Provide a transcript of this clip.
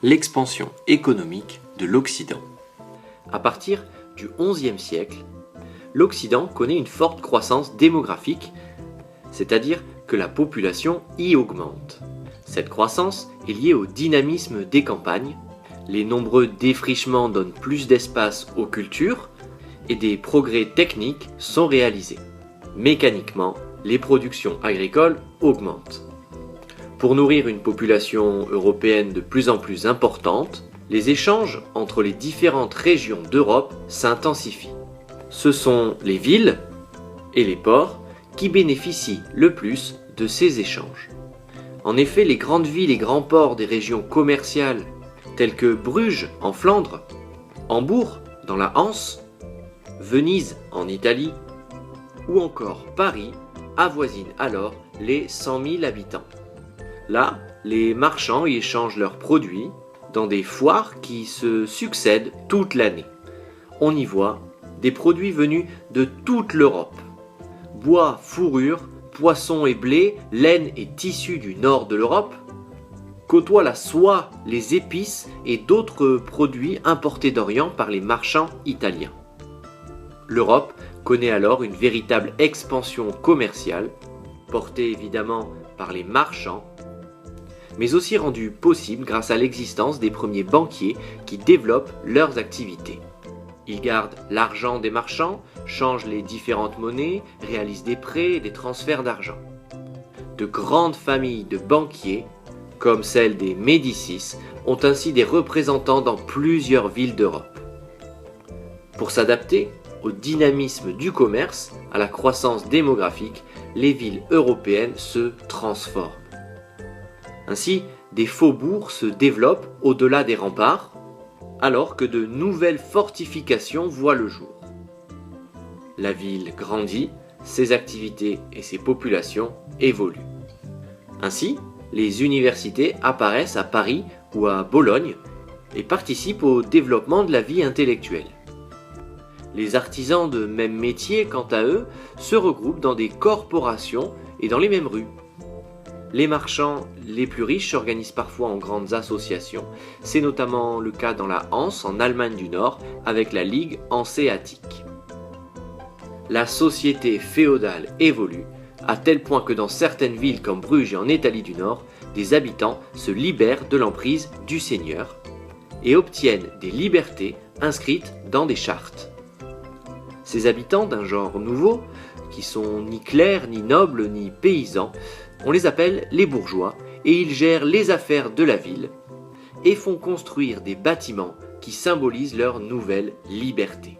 l'expansion économique de l'Occident. À partir du XIe siècle, l'Occident connaît une forte croissance démographique, c'est-à-dire que la population y augmente. Cette croissance est liée au dynamisme des campagnes, les nombreux défrichements donnent plus d'espace aux cultures et des progrès techniques sont réalisés. Mécaniquement, les productions agricoles augmentent. Pour nourrir une population européenne de plus en plus importante, les échanges entre les différentes régions d'Europe s'intensifient. Ce sont les villes et les ports qui bénéficient le plus de ces échanges. En effet, les grandes villes et grands ports des régions commerciales telles que Bruges en Flandre, Hambourg dans la Hanse, Venise en Italie ou encore Paris avoisinent alors les 100 000 habitants. Là, les marchands y échangent leurs produits dans des foires qui se succèdent toute l'année. On y voit des produits venus de toute l'Europe. Bois, fourrure, poissons et blé, laine et tissus du nord de l'Europe côtoient la soie, les épices et d'autres produits importés d'Orient par les marchands italiens. L'Europe connaît alors une véritable expansion commerciale, portée évidemment par les marchands, mais aussi rendue possible grâce à l'existence des premiers banquiers qui développent leurs activités. Ils gardent l'argent des marchands, changent les différentes monnaies, réalisent des prêts et des transferts d'argent. De grandes familles de banquiers, comme celle des Médicis, ont ainsi des représentants dans plusieurs villes d'Europe. Pour s'adapter au dynamisme du commerce, à la croissance démographique, les villes européennes se transforment. Ainsi, des faubourgs se développent au-delà des remparts, alors que de nouvelles fortifications voient le jour. La ville grandit, ses activités et ses populations évoluent. Ainsi, les universités apparaissent à Paris ou à Bologne et participent au développement de la vie intellectuelle. Les artisans de même métier, quant à eux, se regroupent dans des corporations et dans les mêmes rues. Les marchands les plus riches s'organisent parfois en grandes associations. C'est notamment le cas dans la Hanse, en Allemagne du Nord, avec la Ligue hanséatique. La société féodale évolue, à tel point que dans certaines villes comme Bruges et en Italie du Nord, des habitants se libèrent de l'emprise du seigneur et obtiennent des libertés inscrites dans des chartes. Ces habitants d'un genre nouveau, qui sont ni clercs, ni nobles, ni paysans, on les appelle les bourgeois et ils gèrent les affaires de la ville et font construire des bâtiments qui symbolisent leur nouvelle liberté.